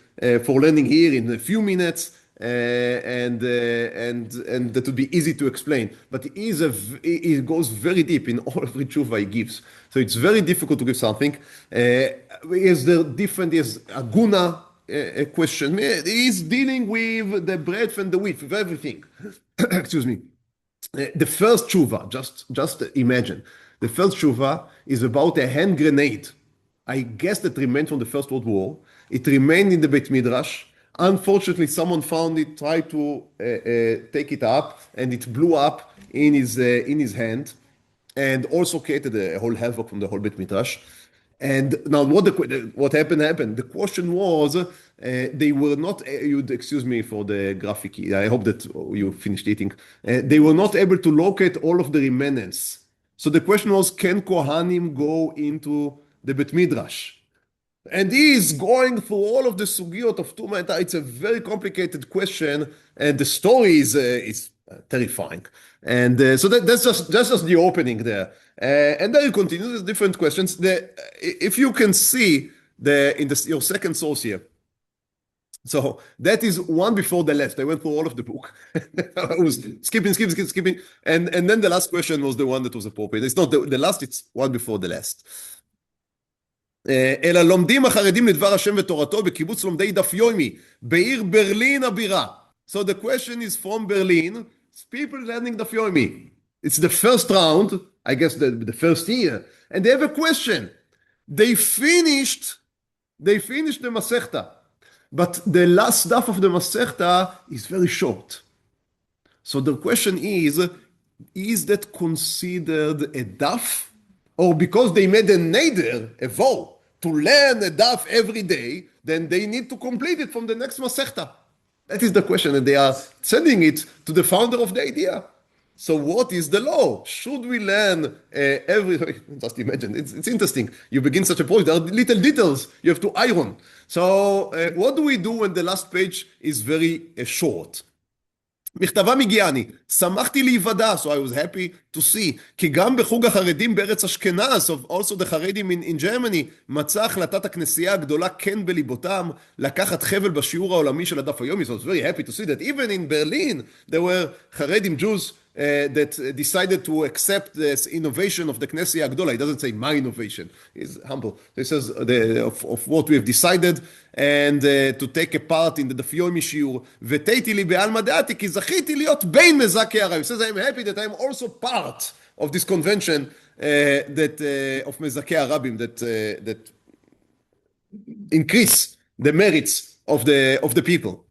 for learning here in a few minutes, and that would be easy to explain. But it goes very deep in every tshuva he gives. So it's very difficult to give something. Is there different? Is aguna a question? He's dealing with the breadth and the width of everything. Excuse me. The first tshuva, just imagine, the first tshuva is about a hand grenade. I guess that remained from the First World War. It remained in the Beit Midrash. Unfortunately, someone found it, tried to take it up, and it blew up in his hand, and also created a whole havoc from the whole Beit Midrash. And now, what happened? The question was, they were not. You'd excuse me for the graphic. I hope that you finished eating. They were not able to locate all of the remnants. So the question was, can Kohanim go into the Beit Midrash? And he is going through all of the sugiot of Tumah. It's a very complicated question, and the story is terrifying. And so that's just the opening there. And then you continue with different questions. If you can see your second source here. So that is one before the last. I went through all of the book. I was skipping. And then the last question was the one that was appropriate. It's not the last, it's one before the last. אלא לומדים החרדים לדבר השם ותורתו בקיבוץ לומדי דף יומי בעיר ברלין הבירה. So the question is from Berlin. It's people learning דף יומי. It's the first round, I guess the first year, and they have a question. They finished the Masechta, but the last daf of the Masechta is very short. So the question is that considered a daf? Or because they made a neder, a vow, to learn a daf every day, then they need to complete it from the next Masechta. That is the question, and they are sending it to the founder of the idea. So what is the law? Should we learn just imagine, it's interesting. You begin such a project, there are little details you have to iron. So what do we do when the last page is very short? מכתבם הגיעני, שמחתי להיוודע, so I was happy to see, כי גם בחוג החרדים בארץ אשכנז, also the חרדים in Germany, מצא החלטת הכנסייה הגדולה כן בליבותם, לקחת חבל בשיעור העולמי של הדף היומי, so I was very happy to see that even in Berlin, there were חרדים Jews that decided to accept this innovation of the Knesset Agdola. He doesn't say my innovation. He's humble. He says of what we have decided, and to take a part in the דף יומי שיעור. ותהיתי לי בעלמא דעתי, כי זכיתי להיות בין מזכי הרב. He says, I'm happy that I'm also part of this convention of מזכי הרבים, that increase the merits of the people.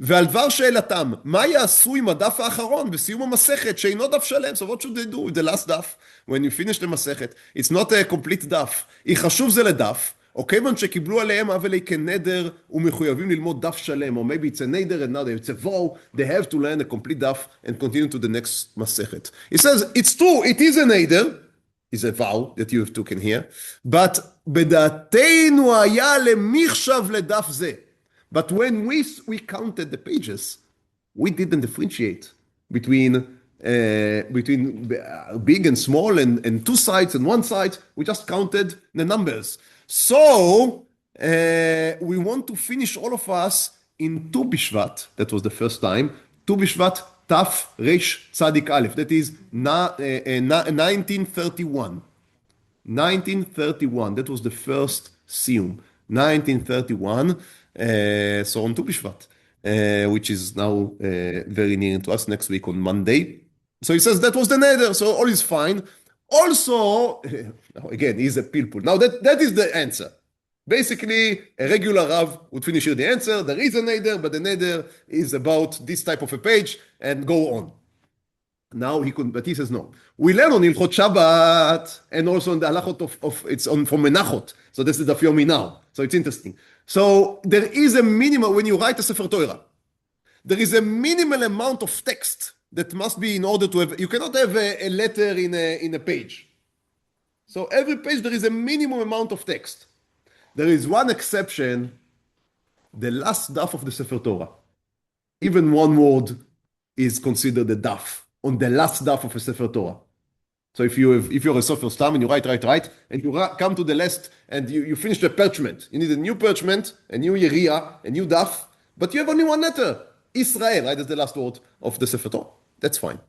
ועל דבר שאלתם, מה יעשו עם הדף האחרון בסיום המסכת שאינו דף שלם? So what should they do with the last דף? When you finish the מסכת, it's not a complete דף. היא חשוב זה לדף, או כיוון שקיבלו עליהם אבלי כנדר ומחויבים ללמוד דף שלם, או maybe it's a neder and now it's a vow, they have to learn a complete דף and continue to the next מסכת. He says, it's true, it is a neder, is a vow that you have taken here, but בדעתנו היה למחשב לדף זה. But when we counted the pages, we didn't differentiate between big and small and two sides and one side. We just counted the numbers. So we want to finish all of us in Tu Bishvat. That was the first time. Tu Bishvat Taf Resh Tzadik Aleph. That is 1931. 1931. That was the first Siyum. 1931. So on Tu Bishvat, which is now very near to us next week on Monday. So he says that was the neder, so all is fine. Also, again, he's a pilpul. Now that is the answer. Basically, a regular Rav would finish here the answer. There is a neder, but the neder is about this type of a page and go on. Now he couldn't, but he says no. We learn on Ilchot Shabbat and also on the halachot of it's on from Menachot. So this is the Daf Yomi now. So it's interesting. So there is a minimal, when you write a Sefer Torah, there is a minimal amount of text that must be in order to have, you cannot have a letter in a page. So every page there is a minimum amount of text. There is one exception, the last daf of the Sefer Torah. Even one word is considered a daf, on the last daf of a Sefer Torah. So if you're a Sefer Stam and you write, and you come to the last, and you finish the parchment, you need a new parchment, a new Yeriah, a new daf, but you have only one letter, Israel, right? That's the last word of the Sefer Torah. That's fine.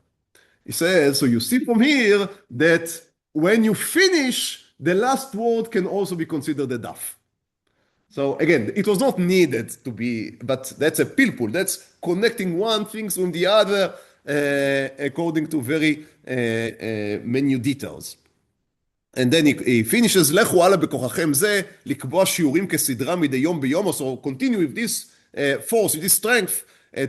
He says, so you see from here that when you finish, the last word can also be considered a daf. So again, it was not needed to be, but that's a pilpul. That's connecting one thing with the other according to very minute details. And then he finishes, לכו הלאה בכוחכם זה, לקבוע שיעורים כסדרה מדי יום ביום, so continue with this force, with this strength,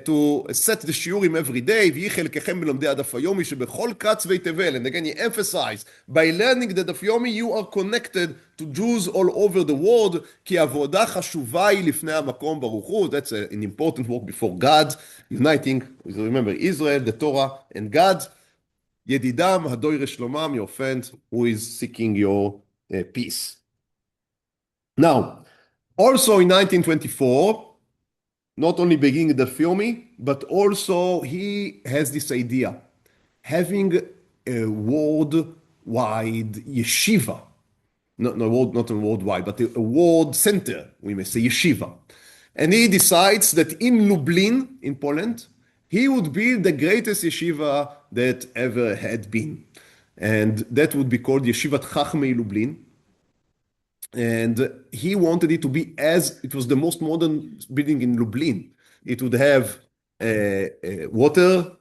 to set the shiurim every day, ויהי חלקכם בלומדי הדף היומי, שבכל קץ ותבל, and again he emphasized, by learning the דף יומי, you are connected to Jews all over the world, כי עבודה חשובה היא לפני המקום ברוך הוא, that's an important work before God, uniting, remember, Israel, the Torah, and God, ידידם, הדוירה שלומם, your friend, who is seeking your peace. Now, also in 1924, not only beginning the Yomi, but also he has this idea, having a worldwide yeshiva, not a worldwide, but a world center, we may say yeshiva. And he decides that in Lublin, in Poland, he would build the greatest yeshiva that ever had been. And that would be called Yeshivat Chachmei Lublin. And he wanted it to be it was the most modern building in Lublin. It would have a water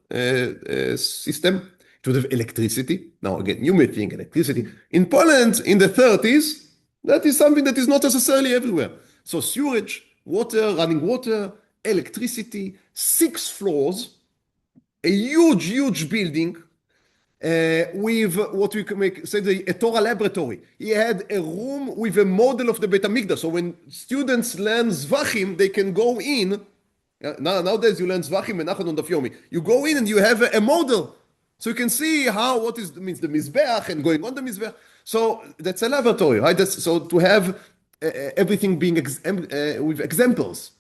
system. It would have electricity. Now, again, you may think electricity. In Poland, in the 30s, that is something that is not necessarily everywhere. So sewage, water, running water, electricity, 6 floors, a huge building, with what we can say a Torah laboratory. He had a room with a model of the Beit Midrash. So when students learn Zvachim, they can go in. Nowadays you learn Zvachim and Nachon on the Yomi. You go in and you have a model. So you can see means the Mizbeach and going on the Mizbeach. So that's a laboratory, right? So to have everything being with examples.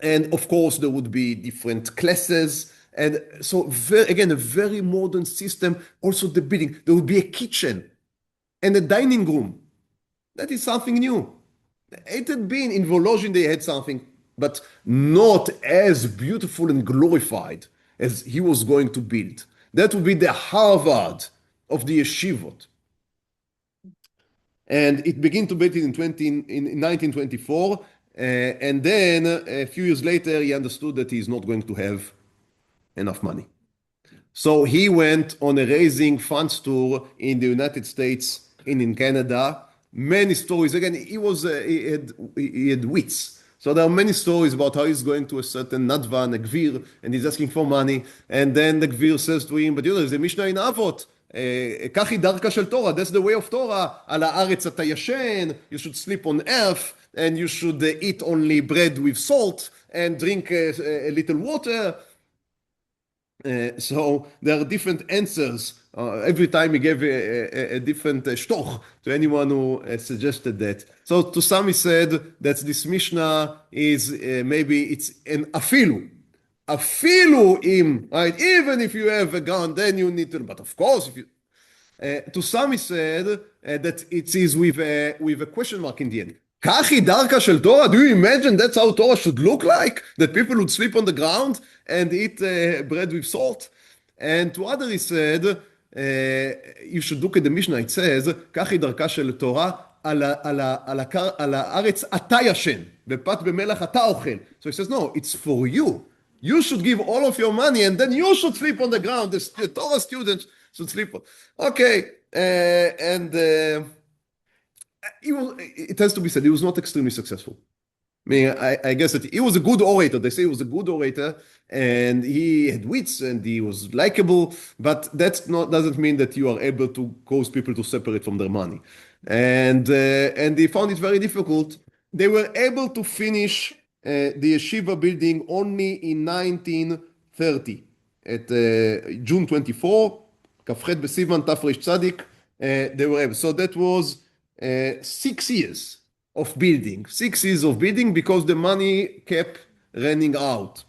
And of course there would be different classes. And so, again, a very modern system. Also the building. There would be a kitchen and a dining room. That is something new. It had been in Volozhin, they had something, but not as beautiful and glorified as he was going to build. That would be the Harvard of the yeshivot. And it began to build in 1924. And then a few years later, he understood that he's not going to have enough money. So he went on a raising funds tour in the United States and in Canada. Many stories. Again, he had wits. So there are many stories about how he's going to a certain Nadvan, a Gvir, and he's asking for money, and then the Gvir says to him, but you know, there's a Mishnah in Avot, כך היא דרכה של תורה, that's the way of Torah, על הארץ אתה ישן, you should sleep on earth, and you should eat only bread with salt, and drink a little water. So there are different answers. Every time he gave a different shtoch to anyone who suggested that. So to some he said that this Mishnah is maybe it's an afilu. Afilu im, right? Even if you have a gun, then you need to, but of course, if you, to some he said that it is with a question mark in the end. Kachi darka shel Torah, do you imagine that's how Torah should look like? That people would sleep on the ground and eat bread with salt? And to others he said, you should look at the Mishnah, it says, Kachi darka shel Torah, על הארץ אתה ישן, בפת במלח אתה אוכל. So he says, no, it's for you. You should give all of your money and then you should sleep on the ground. The Torah students should sleep on. Okay, it has to be said, he was not extremely successful. I mean, I guess that he was a good orator. They say he was a good orator, and he had wits, and he was likable. But that doesn't mean that you are able to cause people to separate from their money. And they found it very difficult. They were able to finish the yeshiva building only in 1930, at June 24, Kafchet Besivan Tafresh Tzadik. They were able. So that was 6 years of building, 6 years of building because the money kept running out.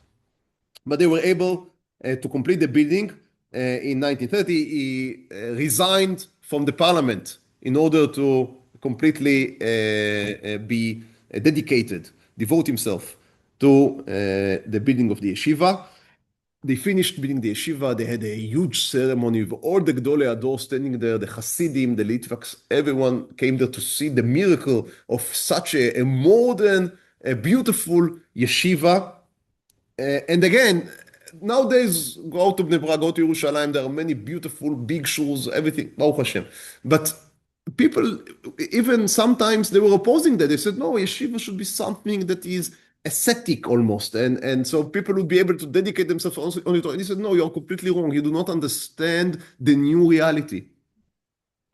But they were able to complete the building in 1930. He resigned from the parliament in order to completely be dedicated, devote himself to the building of the yeshiva. They finished building the yeshiva. They had a huge ceremony with all the Gdolei Ador standing there, the Hasidim, the Litvaks. Everyone came there to see the miracle of such a modern, a beautiful yeshiva. And again, nowadays, go to Bnei Brak, go to Yerushalayim, there are many beautiful big shuls, everything, Baruch Hashem. But people, even sometimes they were opposing that. They said, no, yeshiva should be something that is ascetic almost, and so people would be able to dedicate themselves only to it. And he said, no, you're completely wrong. You do not understand the new reality.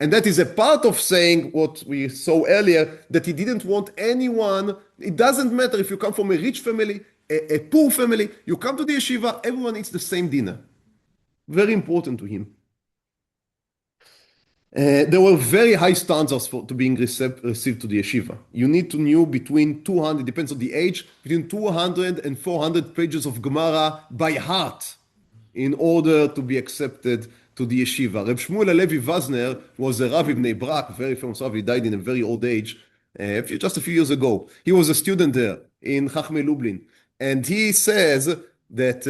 And that is a part of saying what we saw earlier, that he didn't want anyone, it doesn't matter if you come from a rich family, a poor family, you come to the yeshiva, everyone eats the same dinner. Very important to him. There were very high standards to being received to the yeshiva. You need to know between 200, depends on the age, between 200 and 400 pages of Gemara by heart in order to be accepted to the yeshiva. Reb Shmuel Alevi Vazner was a Rabbi Bnei Brak, very famous Rabbi. He died in a very old age, just a few years ago. He was a student there in Chachmei Lublin. And he says that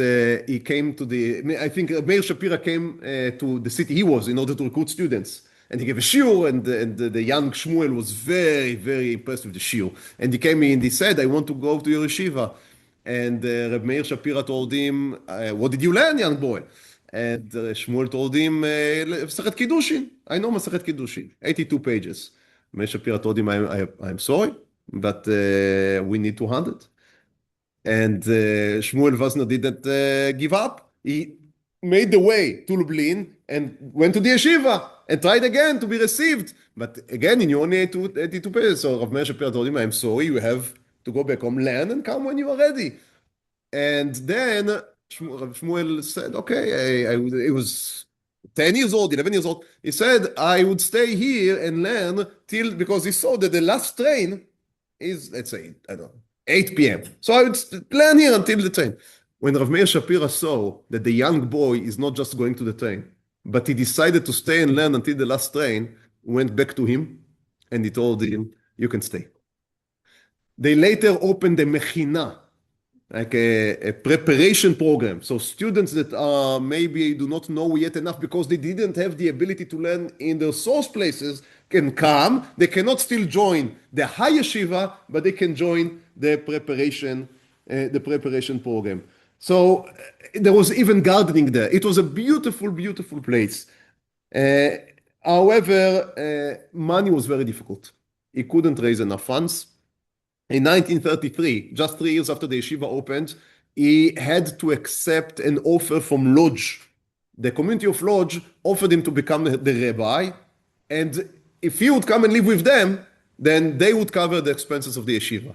he came to I think Meir Shapiro came to the city he was in order to recruit students. And he gave a shiur, and the young Shmuel was very, very impressed with the shiur. And he came in and he said, I want to go to your yeshiva. And Rabbi Meir Shapiro told him, what did you learn, young boy? And Shmuel told him, Masechet Kiddushin. I know Masechet Kiddushin, 82 pages. Meir Shapiro told him, I'm sorry, but we need 200. And Shmuel Vazner didn't give up. He made the way to Lublin and went to the yeshiva and tried again to be received. But again, in only 82 pages. So Rav Meir Shapiro told him, I'm sorry, you have to go back home, learn, and come when you are ready. And then Rav Shmuel said, okay, it was 10 years old, 11 years old. He said, I would stay here and learn till, because he saw that the last train is, let's say, I don't know, 8 p.m. So I would learn here until the train. When Rav Meir Shapiro saw that the young boy is not just going to the train, but he decided to stay and learn until the last train, went back to him, and he told him, you can stay. They later opened a mechina, like a preparation program. So students that maybe do not know yet enough because they didn't have the ability to learn in their source places can come. They cannot still join the high yeshiva, but they can join the preparation program. So there was even gardening there. It was a beautiful, beautiful place. However, money was very difficult. He couldn't raise enough funds. In 1933, just 3 years after the yeshiva opened, he had to accept an offer from Lodz. The community of Lodz offered him to become the rabbi, and if he would come and live with them, then they would cover the expenses of the yeshiva.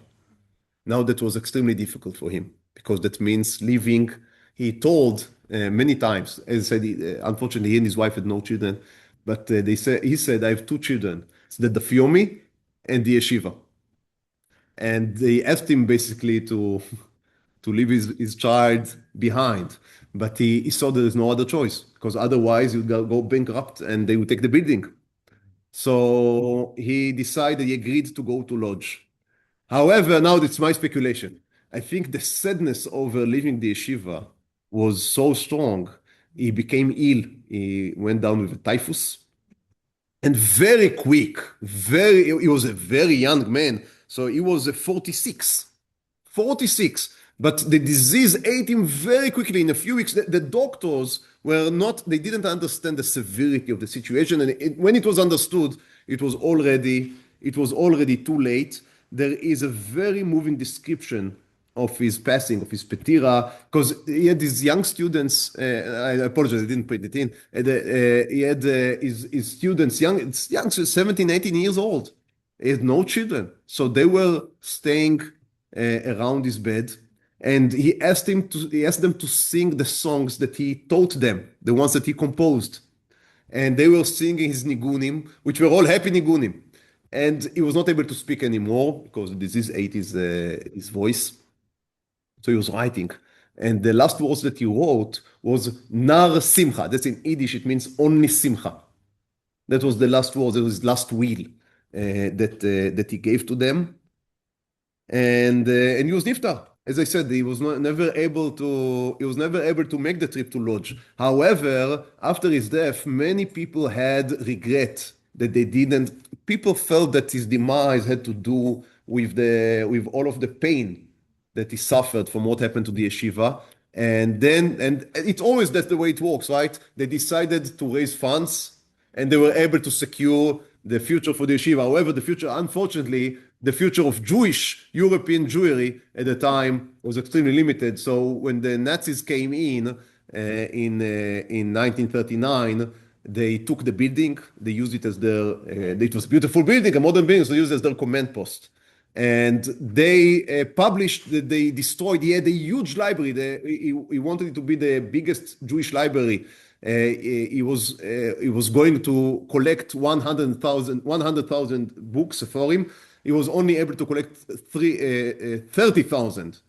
Now that was extremely difficult for him because that means leaving. He told many times, as I said, unfortunately, he and his wife had no children, but he said, I have 2 children, it's the Dafyomi and the yeshiva. And they asked him basically to leave his child behind. But he saw there is no other choice because otherwise he would go bankrupt and they would take the building. So he decided, he agreed to go to Lodz. However, now it's my speculation. I think the sadness over leaving the yeshiva was so strong. He became ill. He went down with a typhus. And very quick, he was a very young man. So he was 46. 46. But the disease ate him very quickly in a few weeks. The doctors were not, they didn't understand the severity of the situation. And when it was understood, it was already too late. There is a very moving description of his passing, of his petira, because he had these young students. I apologize, I didn't put it in. He had his students, young, 17, 18 years old. He had no children. So they were staying around his bed. And he asked them to sing the songs that he taught them, the ones that he composed. And they were singing his nigunim, which were all happy nigunim. And he was not able to speak anymore because the disease ate his voice. So he was writing. And the last words that he wrote was Nar Simcha. That's in Yiddish, it means only Simcha. That was the last words, it was his last will that he gave to them. And he was niftar. As I said, he was never able to make the trip to Lodz. However, after his death, many people had regret that they didn't. People felt that his demise had to do with all of the pain that he suffered from what happened to the yeshiva. And it's always that's the way it works, right? They decided to raise funds and they were able to secure the future for the yeshiva. However, unfortunately, the future of European Jewry at the time was extremely limited. So when the Nazis came in 1939, they took the building, they used it as it was a beautiful building, a modern building, so they used it as their command post. And they they destroyed, he had a huge library. He wanted it to be the biggest Jewish library. He was going to collect 100,000 books for him. He was only able to collect 30,000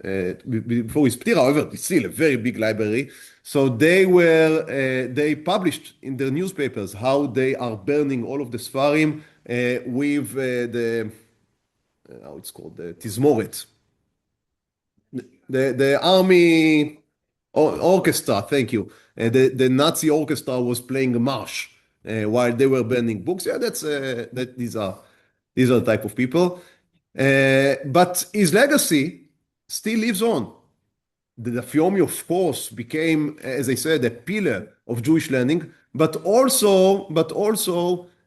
before his ptira. However, it's still a very big library. So they published in their newspapers how they are burning all of the Sfarim with how it's called, the Tizmoret. The army orchestra, thank you. The Nazi orchestra was playing a march while they were burning books. Yeah, these are the type of people. But his legacy still lives on. The Dafyomi, of course, became, as I said, a pillar of Jewish learning, but also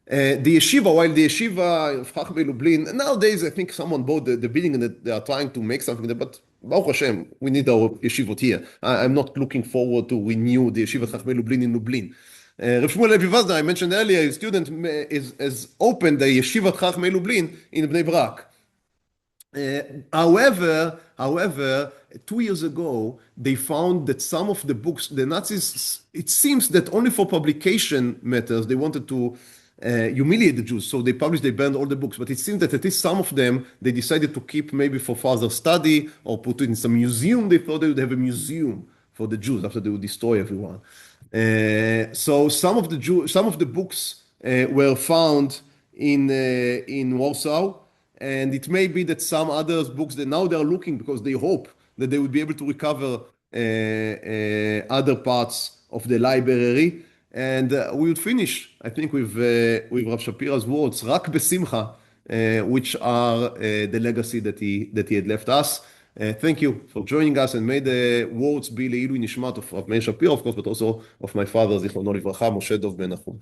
the yeshiva, while the yeshiva of Chachmei Lublin, nowadays I think someone bought the building and they are trying to make something there, but Baruch Hashem, we need our yeshivot here. I'm not looking forward to renew the Yeshivat Chachmei Lublin in Lublin. Rav Shmuel Levi Vazda, I mentioned earlier, his student has opened the Yeshivat Chachmei Lublin in Bnei Brak. However, 2 years ago, they found that some of the books, the Nazis, it seems that only for publication matters, they wanted to humiliate the Jews. So they burned all the books. But it seems that at least some of them, they decided to keep maybe for further study or put it in some museum. They thought they would have a museum for the Jews after they would destroy everyone. So some of the books were found in Warsaw. And it may be that some other books that now they are looking because they hope that they would be able to recover other parts of the library. And we would finish, I think, with Rav Shapiro's words, "Rak besimcha," which are the legacy that he had left us. Thank you for joining us, and may the words be le'ilu nishmat of Rabbi Meir Shapiro, of course, but also of my father, Zichrono Livracha, Moshe Dov Ben Nachum.